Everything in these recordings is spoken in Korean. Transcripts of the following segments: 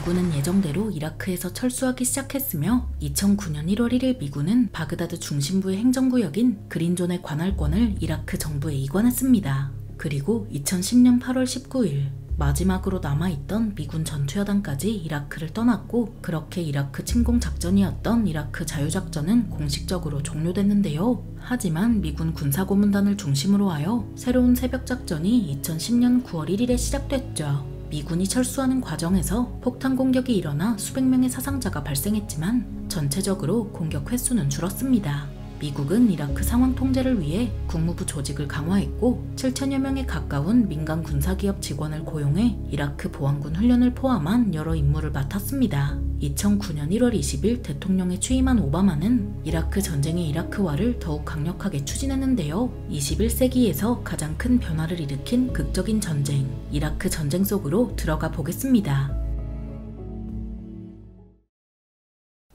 미군은 예정대로 이라크에서 철수하기 시작했으며 2009년 1월 1일 미군은 바그다드 중심부의 행정구역인 그린존의 관할권을 이라크 정부에 이관했습니다. 그리고 2010년 8월 19일 마지막으로 남아있던 미군 전투여단까지 이라크를 떠났고, 그렇게 이라크 침공작전이었던 이라크 자유작전은 공식적으로 종료됐는데요. 하지만 미군 군사고문단을 중심으로 하여 새로운 새벽작전이 2010년 9월 1일에 시작됐죠. 미군이 철수하는 과정에서 폭탄 공격이 일어나 수백 명의 사상자가 발생했지만 전체적으로 공격 횟수는 줄었습니다. 미국은 이라크 상황 통제를 위해 국무부 조직을 강화했고 7천여 명에 가까운 민간 군사기업 직원을 고용해 이라크 보안군 훈련을 포함한 여러 임무를 맡았습니다. 2009년 1월 20일 대통령에 취임한 오바마는 이라크 전쟁의 이라크화를 더욱 강력하게 추진했는데요. 21세기에서 가장 큰 변화를 일으킨 극적인 전쟁, 이라크 전쟁 속으로 들어가 보겠습니다.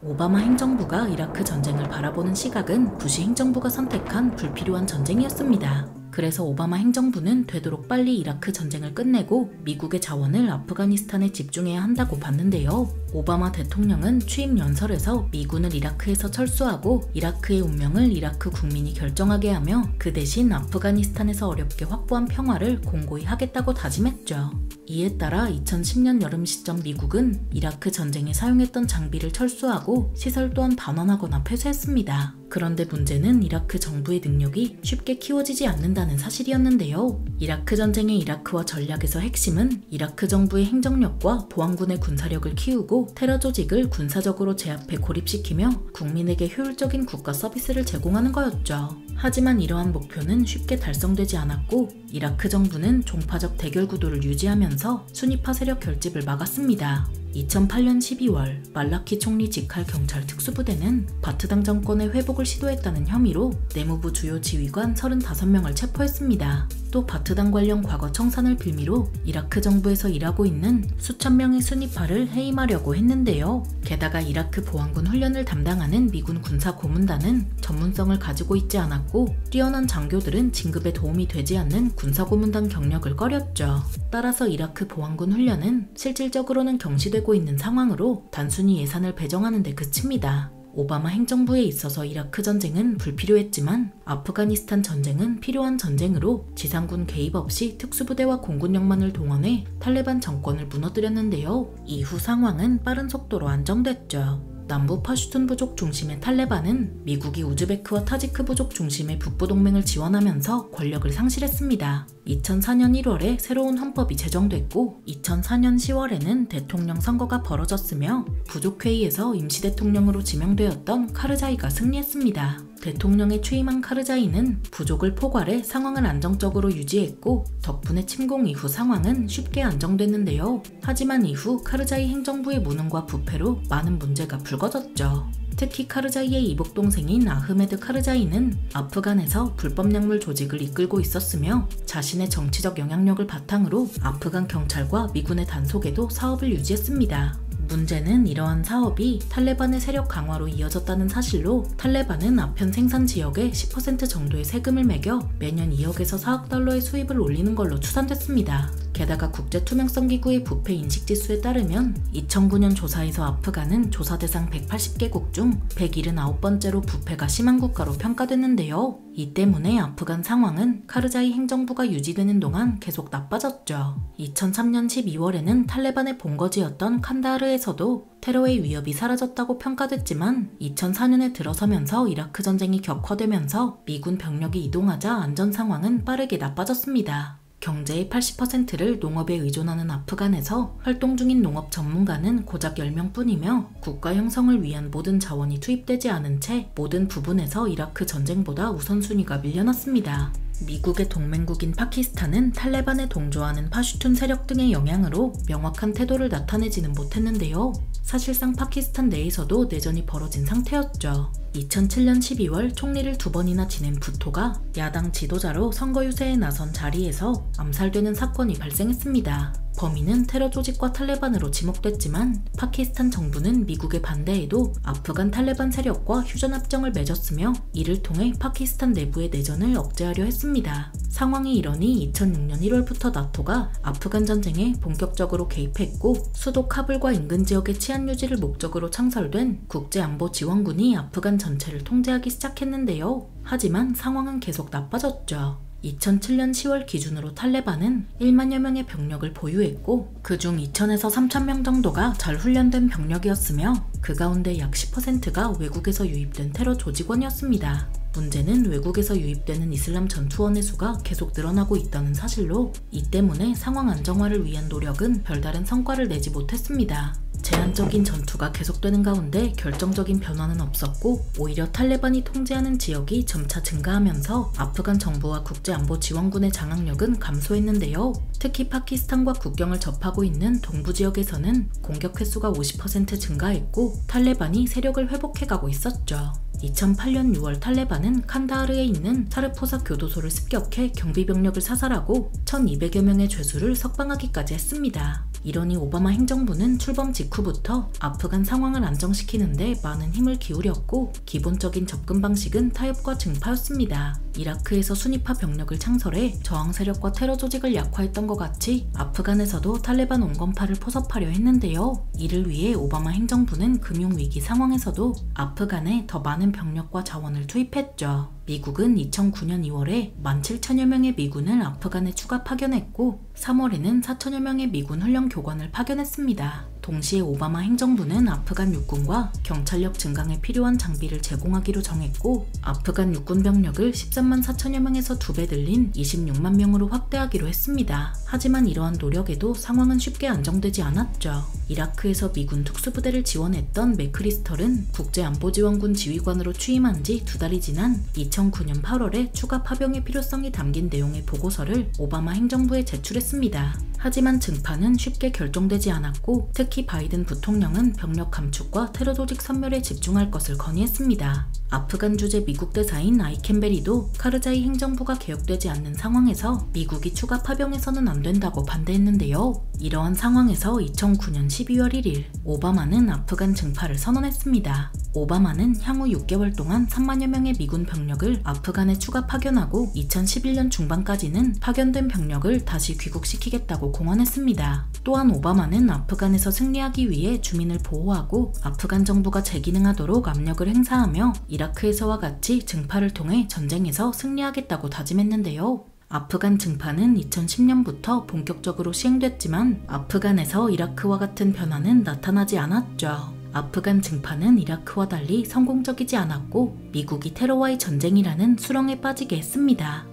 오바마 행정부가 이라크 전쟁을 바라보는 시각은 부시 행정부가 선택한 불필요한 전쟁이었습니다. 그래서 오바마 행정부는 되도록 빨리 이라크 전쟁을 끝내고 미국의 자원을 아프가니스탄에 집중해야 한다고 봤는데요. 오바마 대통령은 취임 연설에서 미군을 이라크에서 철수하고 이라크의 운명을 이라크 국민이 결정하게 하며 그 대신 아프가니스탄에서 어렵게 확보한 평화를 공고히 하겠다고 다짐했죠. 이에 따라 2010년 여름 시점 미국은 이라크 전쟁에 사용했던 장비를 철수하고 시설 또한 반환하거나 폐쇄했습니다. 그런데 문제는 이라크 정부의 능력이 쉽게 키워지지 않는다는 사실이었는데요. 이라크 전쟁의 이라크화 전략에서 핵심은 이라크 정부의 행정력과 보안군의 군사력을 키우고 테러 조직을 군사적으로 제압해 고립시키며 국민에게 효율적인 국가 서비스를 제공하는 거였죠. 하지만 이러한 목표는 쉽게 달성되지 않았고 이라크 정부는 종파적 대결 구도를 유지하면서 순위파 세력 결집을 막았습니다. 2008년 12월 말라키 총리 직할 경찰 특수부대는 바트당 정권의 회복을 시도했다는 혐의로 내무부 주요 지휘관 35명을 체포했습니다. 또 바트당 관련 과거 청산을 빌미로 이라크 정부에서 일하고 있는 수천 명의 순위파를 해임하려고 했는데요. 게다가 이라크 보안군 훈련을 담당하는 미군 군사고문단은 전문성을 가지고 있지 않았고 뛰어난 장교들은 진급에 도움이 되지 않는 군사고문단 경력을 꺼렸죠. 따라서 이라크 보안군 훈련은 실질적으로는 경시되고 있는 상황으로 단순히 예산을 배정하는 데 그칩니다. 오바마 행정부에 있어서 이라크 전쟁은 불필요했지만 아프가니스탄 전쟁은 필요한 전쟁으로 지상군 개입 없이 특수부대와 공군력만을 동원해 탈레반 정권을 무너뜨렸는데요. 이후 상황은 빠른 속도로 안정됐죠. 남부 파슈툰 부족 중심의 탈레반은 미국이 우즈베크와 타지크 부족 중심의 북부 동맹을 지원하면서 권력을 상실했습니다. 2004년 1월에 새로운 헌법이 제정됐고 2004년 10월에는 대통령 선거가 벌어졌으며 부족회의에서 임시대통령으로 지명되었던 카르자이가 승리했습니다. 대통령에 취임한 카르자이는 부족을 포괄해 상황을 안정적으로 유지했고 덕분에 침공 이후 상황은 쉽게 안정됐는데요. 하지만 이후 카르자이 행정부의 무능과 부패로 많은 문제가 불거졌죠. 특히 카르자이의 이복 동생인 아흐메드 카르자이는 아프간에서 불법 약물 조직을 이끌고 있었으며 자신의 정치적 영향력을 바탕으로 아프간 경찰과 미군의 단속에도 사업을 유지했습니다. 문제는 이러한 사업이 탈레반의 세력 강화로 이어졌다는 사실로 탈레반은 아편 생산 지역에 10% 정도의 세금을 매겨 매년 2억에서 4억 달러의 수입을 올리는 걸로 추산됐습니다. 게다가 국제투명성기구의 부패 인식지수에 따르면 2009년 조사에서 아프간은 조사 대상 180개국 중 179번째로 부패가 심한 국가로 평가됐는데요. 이 때문에 아프간 상황은 카르자이 행정부가 유지되는 동안 계속 나빠졌죠. 2003년 12월에는 탈레반의 본거지였던 칸다하르에서도 테러의 위협이 사라졌다고 평가됐지만 2004년에 들어서면서 이라크 전쟁이 격화되면서 미군 병력이 이동하자 안전 상황은 빠르게 나빠졌습니다. 경제의 80%를 농업에 의존하는 아프간에서 활동 중인 농업 전문가는 고작 10명뿐이며 국가 형성을 위한 모든 자원이 투입되지 않은 채 모든 부분에서 이라크 전쟁보다 우선순위가 밀려났습니다. 미국의 동맹국인 파키스탄은 탈레반에 동조하는 파슈툰 세력 등의 영향으로 명확한 태도를 나타내지는 못했는데요. 사실상 파키스탄 내에서도 내전이 벌어진 상태였죠. 2007년 12월 총리를 2번이나 지낸 부토가 야당 지도자로 선거 유세에 나선 자리에서 암살되는 사건이 발생했습니다. 범인은 테러 조직과 탈레반으로 지목됐지만 파키스탄 정부는 미국의 반대에도 아프간 탈레반 세력과 휴전협정을 맺었으며 이를 통해 파키스탄 내부의 내전을 억제하려 했습니다. 상황이 이러니 2006년 1월부터 나토가 아프간 전쟁에 본격적으로 개입했고 수도 카불과 인근 지역의 치안 유지를 목적으로 창설된 국제안보지원군이 아프간 전체를 통제하기 시작했는데요. 하지만 상황은 계속 나빠졌죠. 2007년 10월 기준으로 탈레반은 1만여 명의 병력을 보유했고 그중 2,000에서 3,000명 정도가 잘 훈련된 병력이었으며 그 가운데 약 10%가 외국에서 유입된 테러 조직원이었습니다. 문제는 외국에서 유입되는 이슬람 전투원의 수가 계속 늘어나고 있다는 사실로 이 때문에 상황 안정화를 위한 노력은 별다른 성과를 내지 못했습니다. 제한적인 전투가 계속되는 가운데 결정적인 변화는 없었고 오히려 탈레반이 통제하는 지역이 점차 증가하면서 아프간 정부와 국제안보지원군의 장악력은 감소했는데요. 특히 파키스탄과 국경을 접하고 있는 동부 지역에서는 공격 횟수가 50% 증가했고 탈레반이 세력을 회복해가고 있었죠. 2008년 6월 탈레반은 칸다하르에 있는 사르포사 교도소를 습격해 경비병력을 사살하고 1,200여 명의 죄수를 석방하기까지 했습니다. 이러니 오바마 행정부는 출범 직후부터 아프간 상황을 안정시키는데 많은 힘을 기울였고 기본적인 접근 방식은 타협과 증파였습니다. 이라크에서 순위파 병력을 창설해 저항 세력과 테러 조직을 약화했던 것 같이 아프간에서도 탈레반 온건파를 포섭하려 했는데요. 이를 위해 오바마 행정부는 금융위기 상황에서도 아프간에 더 많은 병력과 자원을 투입했죠. 미국은 2009년 2월에 17,000여 명의 미군을 아프간에 추가 파견했고 3월에는 4,000여 명의 미군 훈련 교관을 파견했습니다. 동시에 오바마 행정부는 아프간 육군과 경찰력 증강에 필요한 장비를 제공하기로 정했고 아프간 육군 병력을 13만 4천여 명에서 2배 늘린 26만 명으로 확대하기로 했습니다. 하지만 이러한 노력에도 상황은 쉽게 안정되지 않았죠. 이라크에서 미군 특수부대를 지원했던 맥크리스털은 국제안보지원군 지휘관으로 취임한 지 2달이 지난 2009년 8월에 추가 파병의 필요성이 담긴 내용의 보고서를 오바마 행정부에 제출했습니다. 하지만 증파는 쉽게 결정되지 않았고 특히 바이든 부통령은 병력 감축과 테러 조직 섬멸에 집중할 것을 건의했습니다. 아프간 주재 미국 대사인 아이켄베리도 카르자이 행정부가 개혁되지 않는 상황에서 미국이 추가 파병해서는 안 된다고 반대했는데요. 이러한 상황에서 2009년 12월 1일 오바마는 아프간 증파를 선언했습니다. 오바마는 향후 6개월 동안 3만여 명의 미군 병력을 아프간에 추가 파견하고 2011년 중반까지는 파견된 병력을 다시 귀국시키겠다고 공언했습니다. 또한 오바마는 아프간에서 승리하기 위해 주민을 보호하고 아프간 정부가 재기능하도록 압력을 행사하며 이라크에서와 같이 증파를 통해 전쟁에서 승리하겠다고 다짐했는데요. 아프간 증파는 2010년부터 본격적으로 시행됐지만 아프간에서 이라크와 같은 변화는 나타나지 않았죠. 아프간 증파는 이라크와 달리 성공적이지 않았고 미국이 테러와의 전쟁이라는 수렁에 빠지게 했습니다.